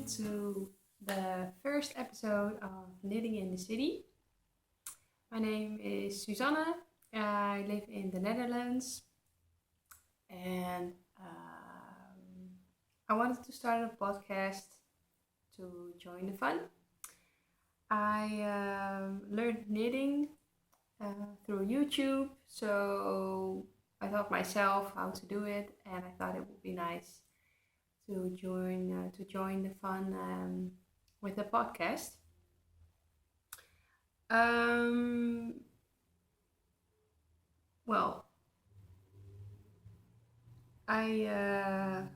welcome to the first episode of Knitting in the City. My name is Susanne. I live in the Netherlands and I wanted to start a podcast to join the fun. I learned knitting through YouTube, so I taught myself how to do it, and I thought it would be nice to join the fun with a podcast. Well, I'm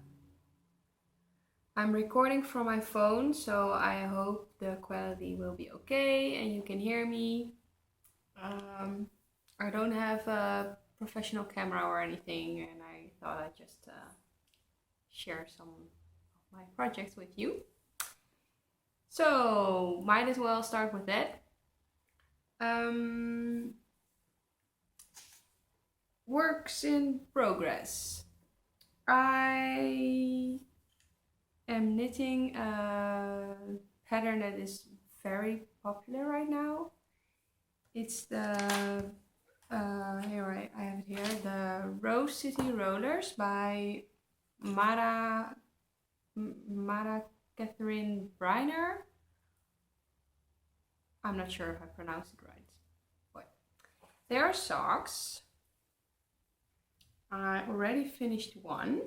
recording from my phone, so I hope the quality will be okay and you can hear me. I don't have a professional camera or anything, and I thought I'd just share some of my projects with you. So might as well start with that. Works in progress. I am knitting a pattern that is very popular right now. It's the I have it here, the Rose City Rollers by Mara Catherine Briner. I'm not sure if I pronounced it right, but they are socks. I already finished one.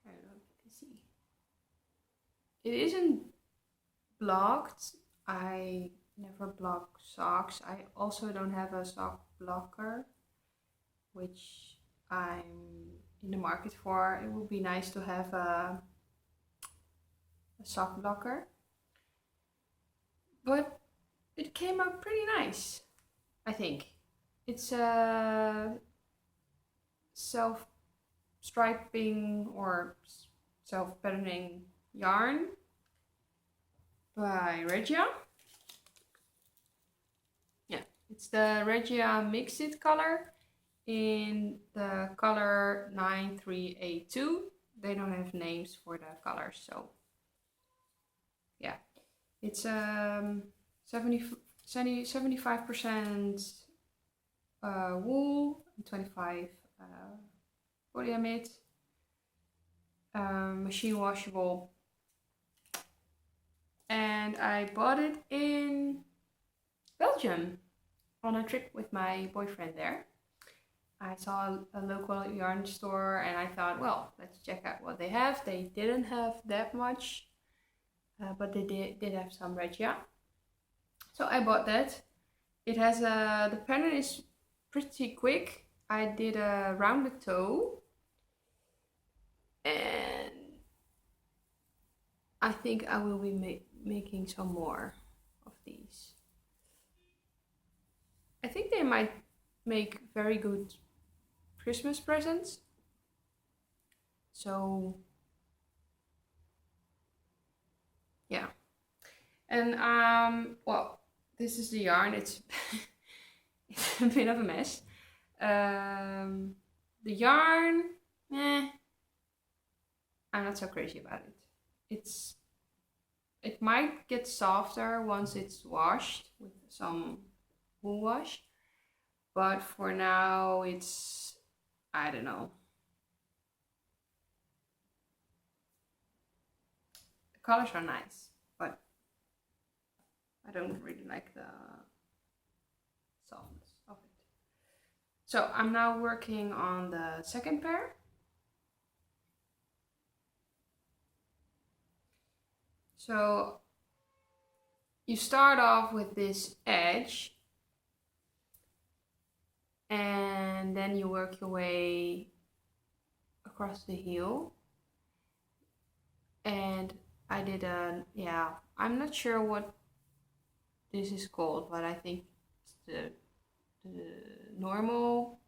I don't know if you can see. It isn't blocked. I never block socks. I also don't have a sock blocker, which I'm in the market for. It would be nice to have a sock blocker, but it came out pretty nice, I think. It's a self-striping or self-patterning yarn by Regia. Yeah, it's the Regia Mix-It color in the color 93A2. They don't have names for the colors, so yeah. It's 75% wool, 25 polyamide, machine washable, and I bought it in Belgium on a trip with my boyfriend there. I saw a local yarn store and I thought, well, let's check out what they have. They didn't have that much, but they did have some Regia. So I bought that. It has the pattern is pretty quick. I did a rounded toe, and I think I will be making some more of these. I think they might make very good Christmas presents. So yeah. And well, this is the yarn. It's it's a bit of a mess. The yarn, I'm not so crazy about it. It might get softer once it's washed with some wool wash, but for now it's, I don't know. The colors are nice, but I don't really like the softness of it. So I'm now working on the second pair. So you start off with this edge and then you work your way across the heel. And I did I'm not sure what this is called, but I think it's the normal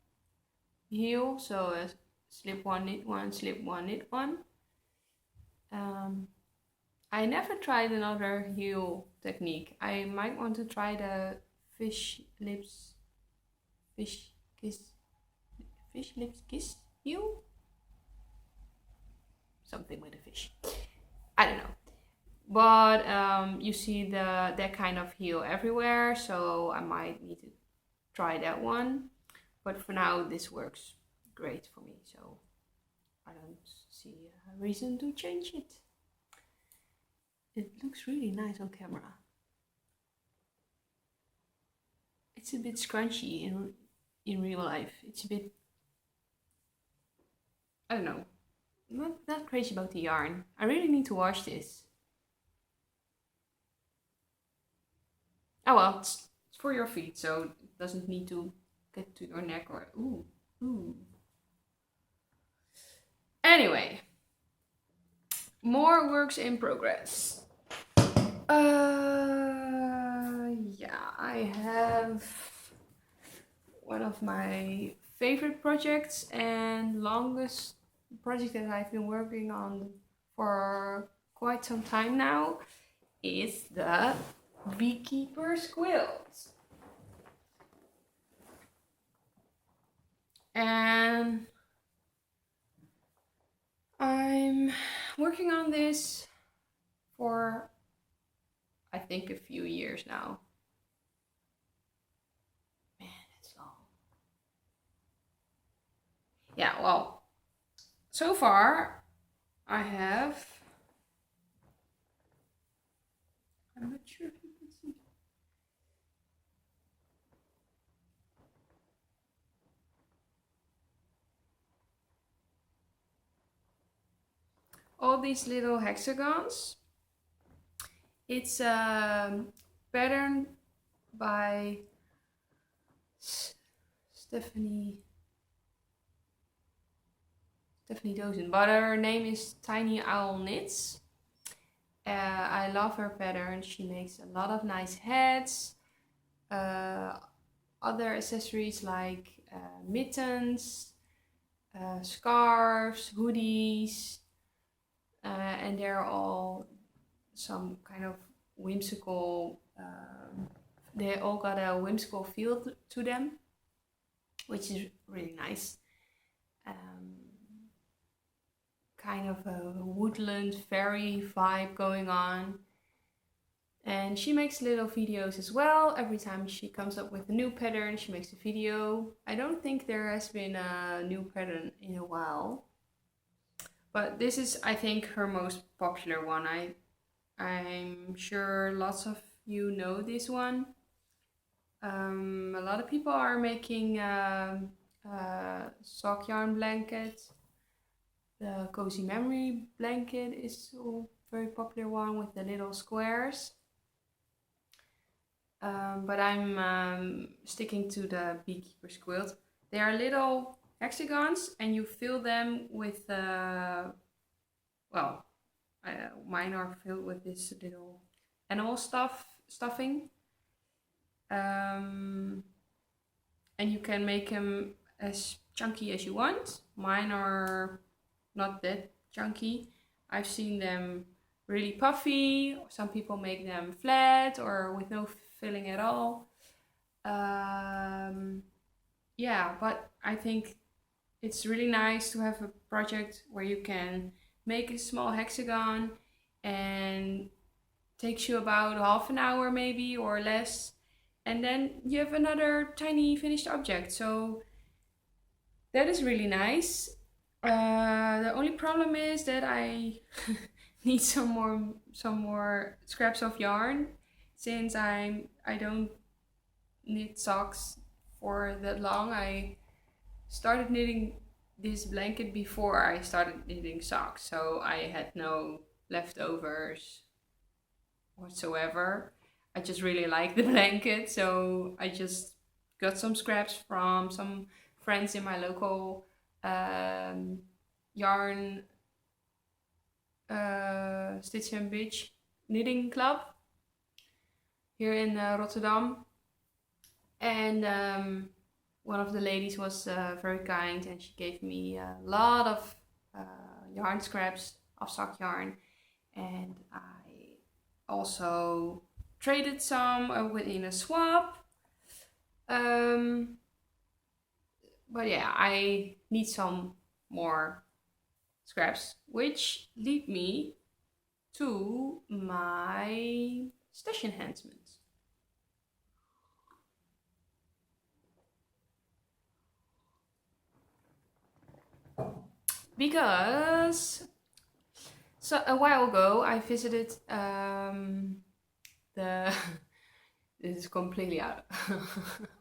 heel. So a slip one, knit one, slip one, knit one. I never tried another heel technique. I might want to try the fish fish lips kiss you? Something with a fish. I don't know. But you see that kind of heel everywhere, so I might need to try that one. But for now, this works great for me, so I don't see a reason to change it. It looks really nice on camera. It's a bit scrunchy in real life. It's a bit, I don't know, not crazy about the yarn. I really need to wash this. Oh well, it's for your feet, so it doesn't need to get to your neck or ooh. Anyway, more works in progress. Yeah, I have one of my favorite projects and longest project that I've been working on for quite some time now is the Beekeeper squeals. And I'm working on this for I think a few years now. Man, that's long. Yeah, well, so far I have, I'm not sure if you can see, all these little hexagons. It's a pattern by Stephanie Dozen, but her name is Tiny Owl Knits. I love her pattern. She makes a lot of nice hats, other accessories like mittens, scarves, hoodies, and they're all some kind of whimsical, they all got a whimsical feel to them, which is really nice. Kind of a woodland fairy vibe going on. And she makes little videos as well. Every time she comes up with a new pattern, she makes a video. I don't think there has been a new pattern in a while. But this is, I think, her most popular one. I'm sure lots of you know this one. A lot of people are making sock yarn blankets. The Cozy Memory blanket is a very popular one with the little squares. But I'm sticking to the Beekeeper quilt. They are little hexagons and you fill them with, well, mine are filled with this little animal stuffing. And you can make them as chunky as you want. Mine are not that chunky. I've seen them really puffy. Some people make them flat or with no filling at all. Yeah, but I think it's really nice to have a project where you can make a small hexagon and takes you about half an hour maybe or less, and then you have another tiny finished object. So that is really nice. The only problem is that I need some more scraps of yarn, since I don't knit socks for that long. I started knitting this blanket before I started knitting socks, so I had no leftovers whatsoever. I just really like the blanket, so I just got some scraps from some friends in my local yarn Stitch and Beach knitting club here in Rotterdam. And one of the ladies was very kind and she gave me a lot of yarn scraps of sock yarn, and I also traded some within a swap. But yeah, I need some more scraps, which lead me to my stash enhancements. Because so a while ago I visited the this is completely out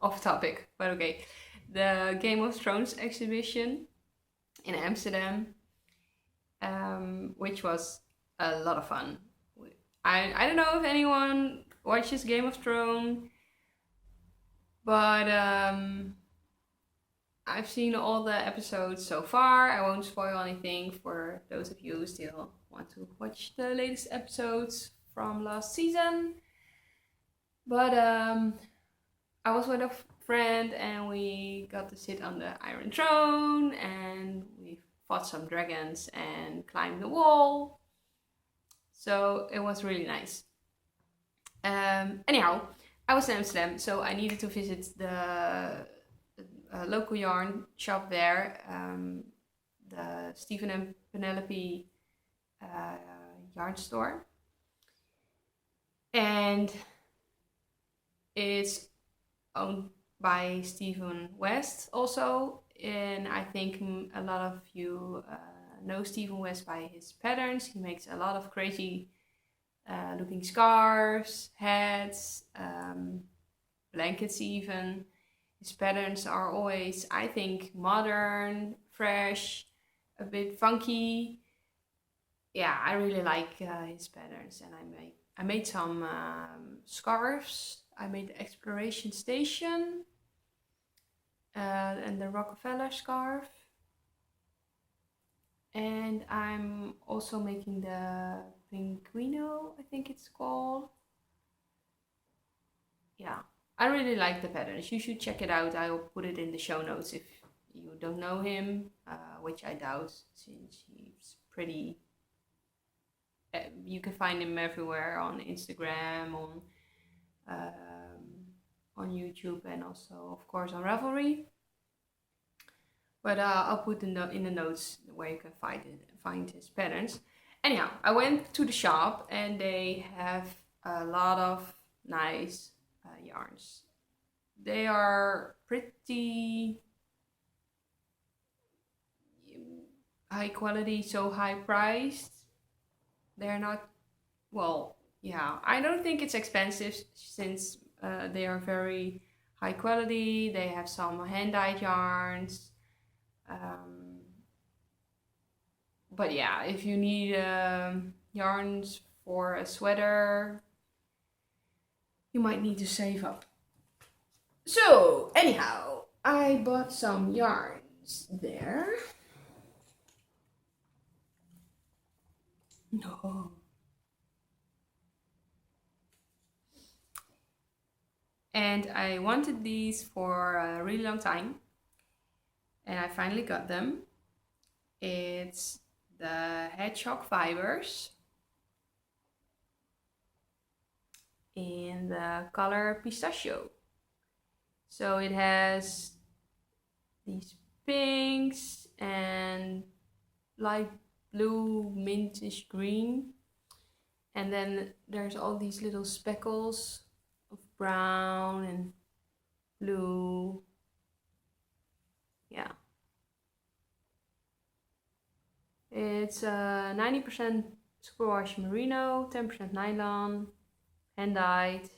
off topic, but okay, the Game of Thrones exhibition in Amsterdam, which was a lot of fun. I don't know if anyone watches Game of Thrones, but I've seen all the episodes so far. I won't spoil anything for those of you who still want to watch the latest episodes from last season. But I was with a friend and we got to sit on the Iron Throne and we fought some dragons and climbed the wall. So it was really nice. Anyhow, I was in Amsterdam, so I needed to visit the local yarn shop there, the Stephen and Penelope yarn store. And it's owned by Stephen West also, and I think a lot of you know Stephen West by his patterns. He makes a lot of crazy looking scarves, hats, blankets even. His patterns are always, I think, modern, fresh, a bit funky. Yeah, I really like his patterns, and I made some scarves. I made the Exploration Station and the Rockefeller scarf. And I'm also making the Pinguino, I think it's called. Yeah, I really like the patterns. You should check it out. I'll put it in the show notes if you don't know him, which I doubt since he's pretty... you can find him everywhere on Instagram, on YouTube, and also, of course, on Ravelry. But I'll put in the notes where you can find his patterns. Anyhow, I went to the shop and they have a lot of nice yarns. They are pretty high quality, so high priced. They're not, well, yeah, I don't think it's expensive since they are very high quality. They have some hand-dyed yarns. But yeah, if you need yarns for a sweater, you might need to save up. So, anyhow, I bought some yarns there. No. And I wanted these for a really long time. And I finally got them. It's the hedgehog fibres in the color pistachio. So it has these pinks and light blue, mintish green. And then there's all these little speckles of brown and blue. Yeah. It's 90% superwash merino, 10% nylon, hand-dyed.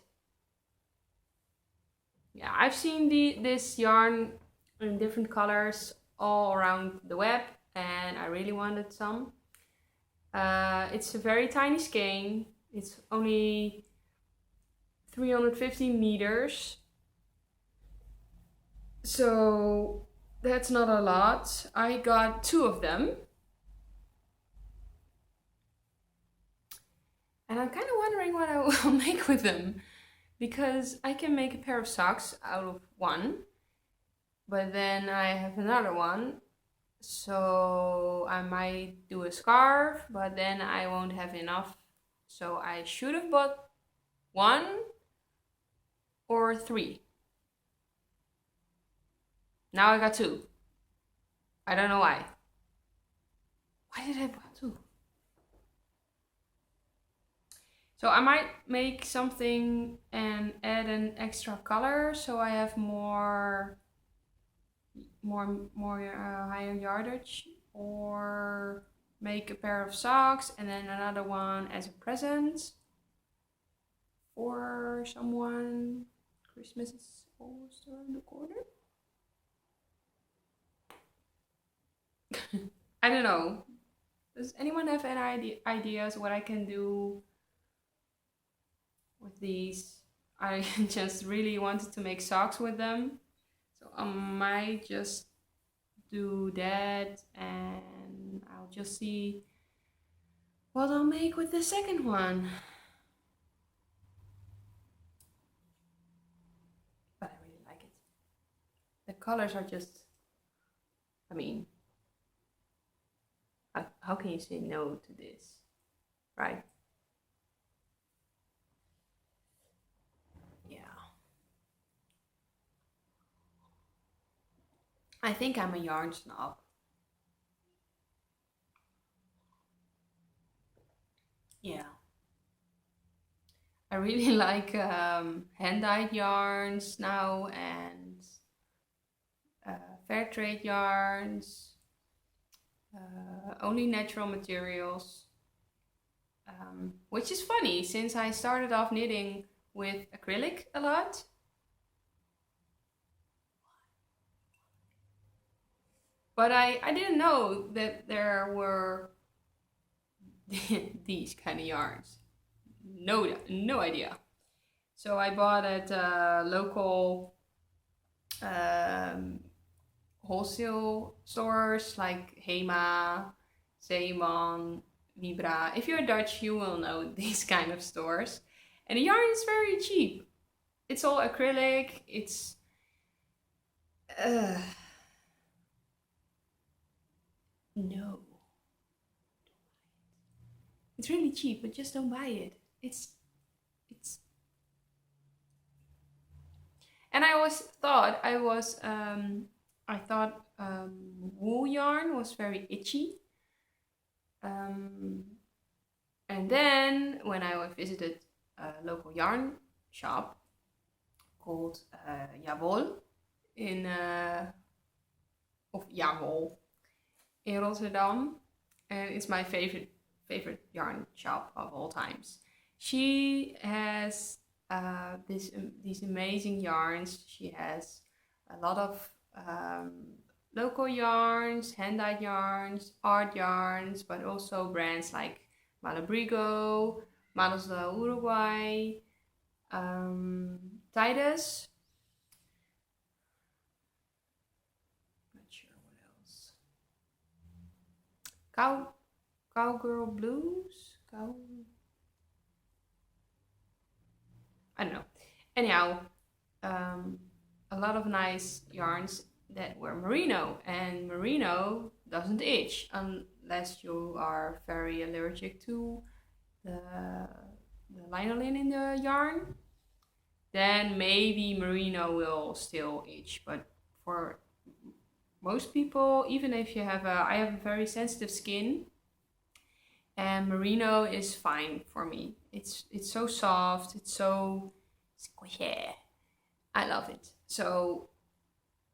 Yeah, I've seen this yarn in different colors all around the web, and I really wanted some. It's a very tiny skein. It's only 350 meters. So that's not a lot. I got 2 of them. And I'm kind of wondering what I will make with them. Because I can make a pair of socks out of one. But then I have another one. So I might do a scarf, but then I won't have enough. So I should have bought 1 or 3. Now I got two. I don't know why. Why did I buy two? So I might make something and add an extra color so I have more higher yardage, or make a pair of socks and then another one as a present for someone. Christmas is almost around the corner. I don't know. Does anyone have any ideas what I can do with these? I just really wanted to make socks with them. So I might just do that, and I'll just see what I'll make with the second one. But I really like it. The colors are just, I mean, how can you say no to this, right? Yeah. I think I'm a yarn snob. Yeah. I really like hand-dyed yarns now, and fair trade yarns, only natural materials. Which is funny since I started off knitting with acrylic a lot. But I didn't know that there were these kind of yarns. No idea. So I bought at local wholesale stores like Hema, Zeeman, Vibra. If you're Dutch, you will know these kind of stores. And the yarn is very cheap. It's all acrylic. It's no. It's really cheap, but just don't buy it. It's and I always thought I thought wool yarn was very itchy. And then when I visited a local yarn shop called Jawol in of Jawol in Rotterdam, and it's my favorite yarn shop of all times. She has these amazing yarns. She has a lot of local yarns, hand-dyed yarns, art yarns, but also brands like Malabrigo, Manos de Uruguay, Titus. Not sure what else. Cowgirl Blues? I don't know. Anyhow, a lot of nice yarns that were merino, and merino doesn't itch unless you are very allergic to the lanolin in the yarn. Then maybe merino will still itch, but for most people, even if you have I have a very sensitive skin, and merino is fine for me. It's so soft, it's so squishy. I love it. So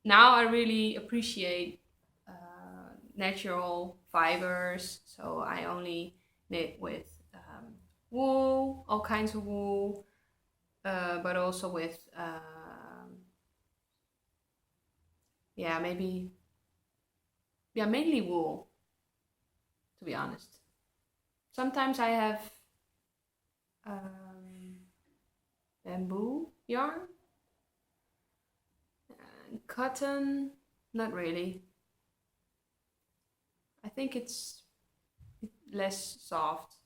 now I really appreciate natural fibers. So I only knit with wool, all kinds of wool, but also with mainly wool, to be honest. Sometimes I have bamboo yarn, and cotton, not really. I think it's less soft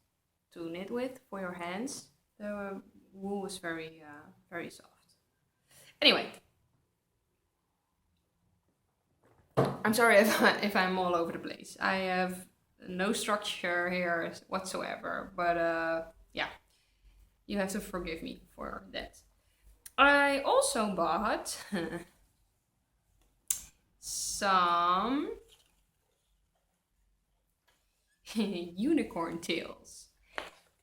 to knit with for your hands. The wool is very soft. Anyway, I'm sorry if I'm all over the place. I have no structure here whatsoever, but yeah, you have to forgive me for that. I also bought some unicorn tails.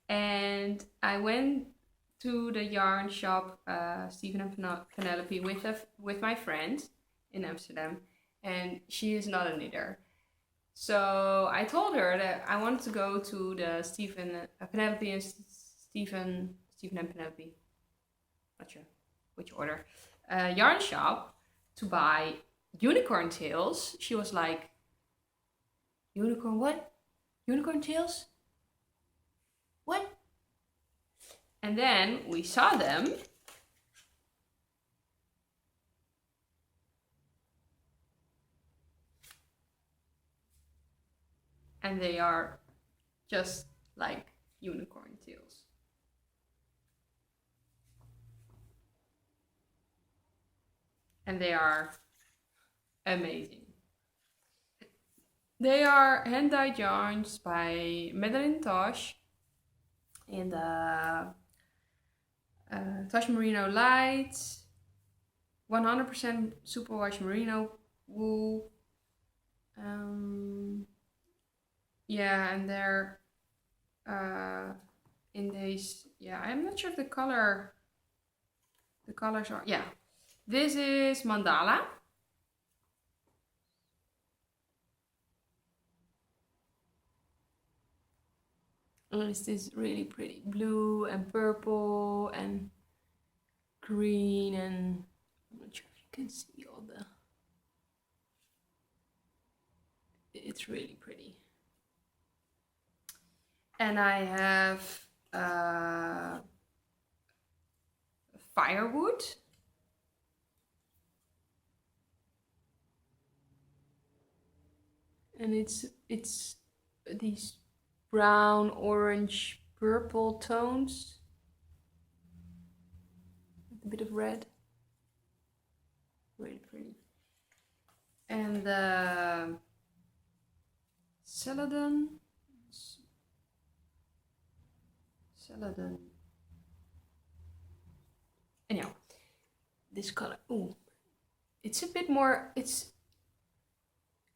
And I went to the yarn shop, Stephen and Penelope, with my friend in Amsterdam, and she is not a knitter. So I told her that I wanted to go to the Penelope and Stephen and Penelope, not sure which order, yarn shop to buy unicorn tails. She was like, unicorn what? Unicorn tails? What? And then we saw them. And they are just like unicorn tails. And they are amazing. They are hand-dyed yarns by Madeline Tosh in the Tosh Merino Light, 100% superwash merino wool. Yeah, and they're in these, yeah, I'm not sure if the colors are, yeah. This is Mandala. And it's this really pretty blue and purple and green, and I'm not sure if you can see all the, it's really pretty. And I have firewood. And it's these brown, orange, purple tones with a bit of red. Really pretty. And the Celadon. Anyhow, this color. Ooh, it's a bit more. It's,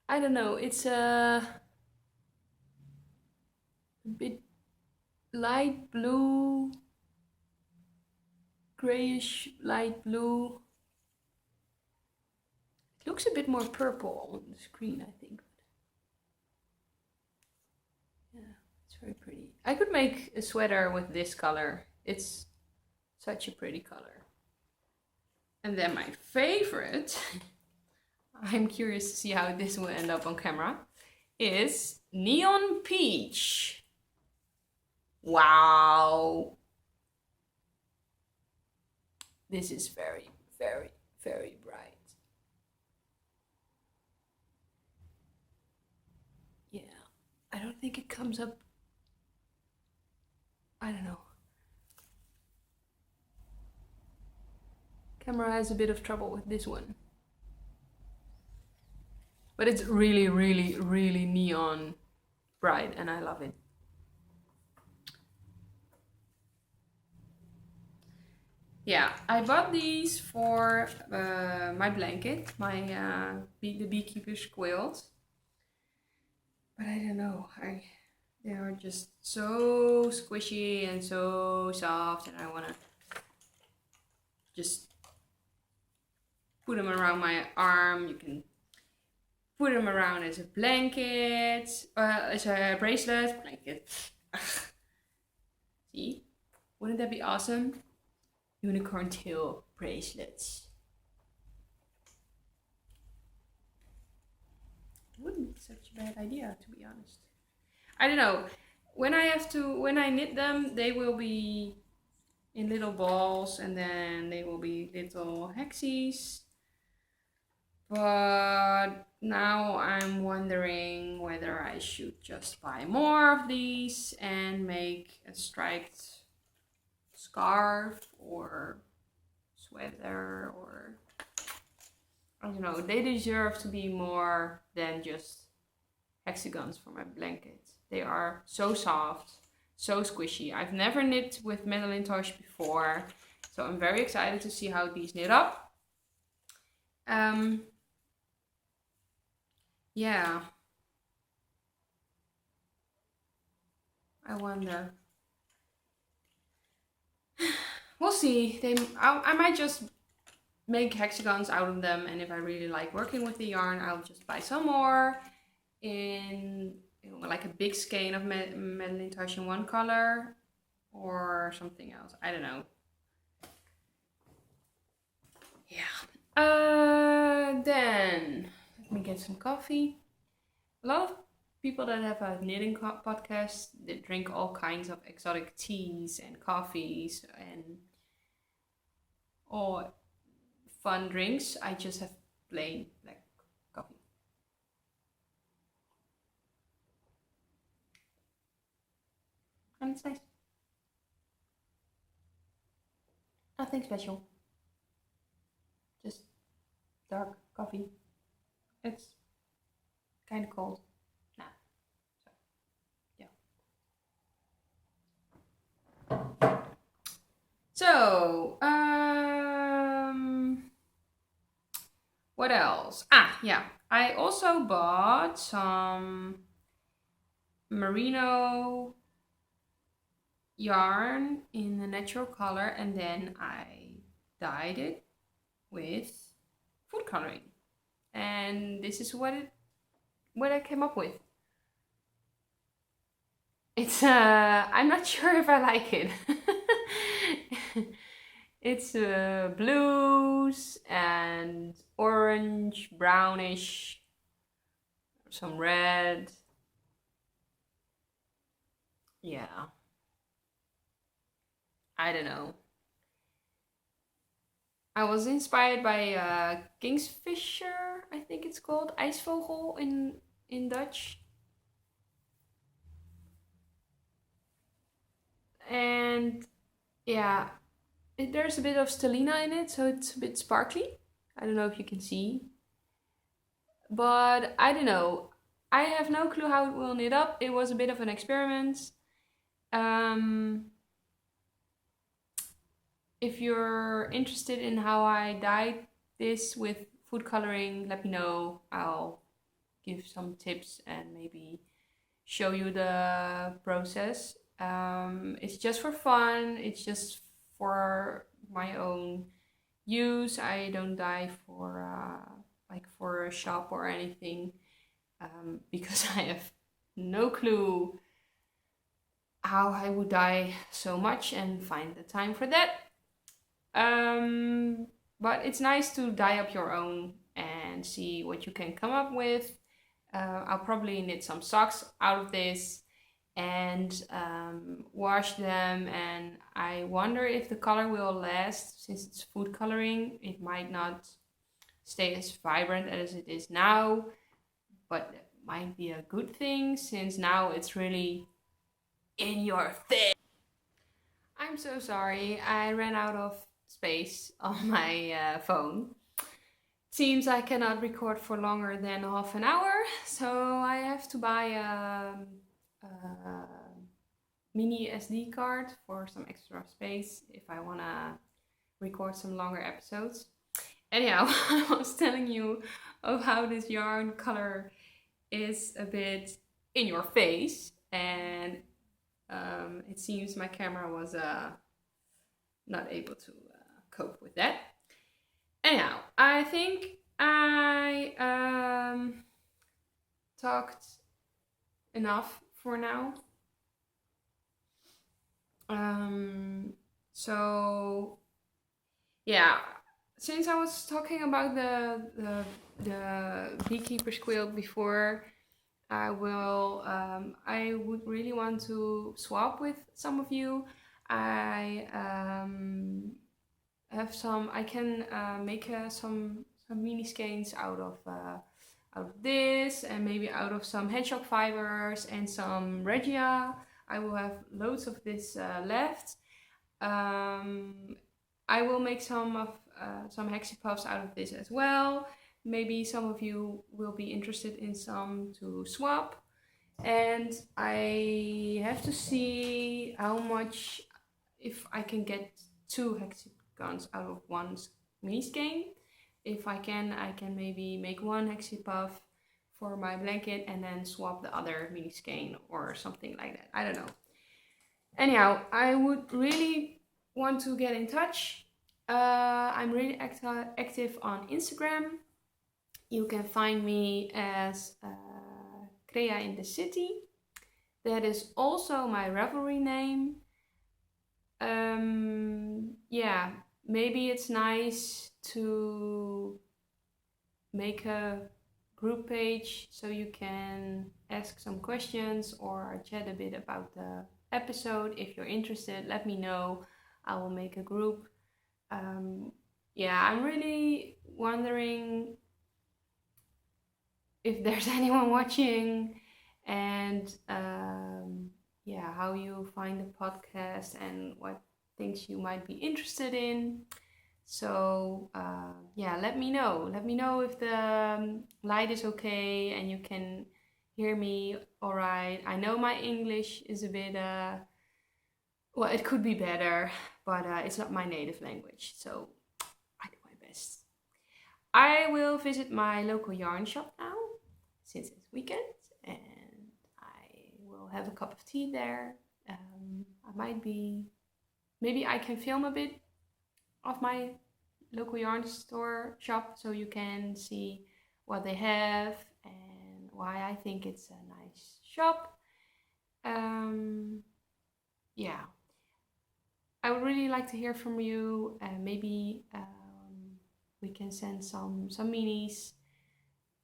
I don't know. It's a bit light blue, grayish light blue. It looks a bit more purple on the screen, I think. Yeah, it's very pretty. I could make a sweater with this color. It's such a pretty color. And then my favorite, I'm curious to see how this will end up on camera, is Neon Peach. Wow. This is very, very, very bright. Yeah, I don't think it comes up. I don't know. Camera has a bit of trouble with this one. But it's really, really, really neon bright and I love it. Yeah, I bought these for my blanket, the Beekeeper's quilt. But I don't know, they are just so squishy and so soft, and I want to just put them around my arm. You can put them around as a blanket, as a bracelet, blanket. See? Wouldn't that be awesome? Unicorn tail bracelets. Wouldn't be such a bad idea, to be honest. I don't know. When I knit them, they will be in little balls, and then they will be little hexies. But now I'm wondering whether I should just buy more of these and make a striped scarf or sweater, or I don't know. They deserve to be more than just hexagons for my blanket. They are so soft, so squishy. I've never knit with Madeline Tosh before, so I'm very excited to see how these knit up. Yeah, I wonder. We'll see. I might just make hexagons out of them, and if I really like working with the yarn, I'll just buy some more in like a big skein of Madeline Touch in one color or something else. I don't know. Yeah. Then let me get some coffee. A lot of people that have a knitting podcast, they drink all kinds of exotic teas and coffees and all fun drinks. I just have plain black coffee. And it's nice. Nothing special. Just dark coffee. It's kind of cold. Nah. So, what else? Ah, yeah. I also bought some merino yarn in a natural color, and then I dyed it with food coloring. And this is what I came up with. It's I'm not sure if I like it. It's blues and orange, brownish, some red. Yeah. I don't know. I was inspired by Kingsfisher, I think it's called, ijsvogel in Dutch. And yeah, there's a bit of stellina in it, so it's a bit sparkly. I don't know if you can see. But I don't know. I have no clue how it will knit up. It was a bit of an experiment. Um, if you're interested in how I dyed this with food coloring, let me know. I'll give some tips and maybe show you the process. It's just for fun. It's just for my own use. I don't dye for like for a shop or anything because I have no clue how I would dye so much and find the time for that. But it's nice to dye up your own and see what you can come up with. I'll probably knit some socks out of this and wash them, and I wonder if the color will last. Since it's food coloring, it might not stay as vibrant as it is now, but it might be a good thing since now it's really in your face. I'm so sorry, I ran out of space on my phone. Seems I cannot record for longer than half an hour, so I have to buy a mini SD card for some extra space if I want to record some longer episodes. Anyhow, I was telling you of how this yarn color is a bit in your face, and it seems my camera was not able to cope with that. Anyhow, I think I talked enough for now. So yeah, since I was talking about the Beekeeper quilt before, I would really want to swap with some of you. I have some. I can make some mini skeins out of this, and maybe out of some hedgehog fibers and some regia. I will have loads of this left. I will make some hexie puffs out of this as well. Maybe some of you will be interested in some to swap. And I have to see how much, if I can get 2 hexagons out of one mini skein. If I can maybe make 1 hexie puff for my blanket and then swap the other mini skein or something like that. I don't know. Anyhow, I would really want to get in touch. I'm really active on Instagram. You can find me as Crea in the City. That is also my Ravelry name. Yeah, maybe it's nice to make a group page so you can ask some questions or chat a bit about the episode. If you're interested, let me know. I will make a group. Yeah, I'm really wondering if there's anyone watching, and yeah, how you find the podcast and what things you might be interested in. So yeah, let me know. Let me know if the light is okay and you can hear me all right. I know my English is a bit, well, it could be better, but it's not my native language, so I do my best. I will visit my local yarn shop now, since it's weekend, and I will have a cup of tea there. Maybe I can film a bit of my local yarn store shop so you can see what they have and why I think it's a nice shop. Yeah, I would really like to hear from you. Maybe we can send some minis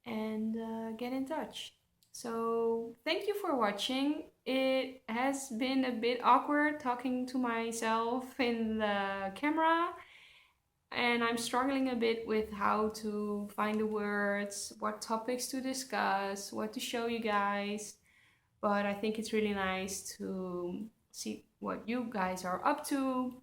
and get in touch. So thank you for watching. It has been a bit awkward talking to myself in the camera, and I'm struggling a bit with how to find the words, what topics to discuss, what to show you guys. But I think it's really nice to see what you guys are up to.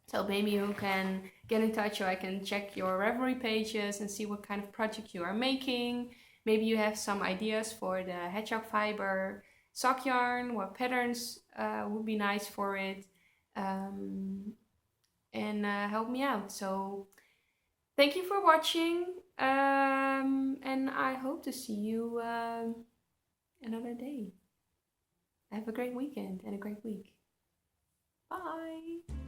So maybe you can get in touch, or I can check your Ravelry pages and see what kind of project you are making. Maybe you have some ideas for the hedgehog fiber sock yarn, what patterns would be nice for it, and help me out. So thank you for watching, and I hope to see you another day. Have a great weekend and a great week. Bye!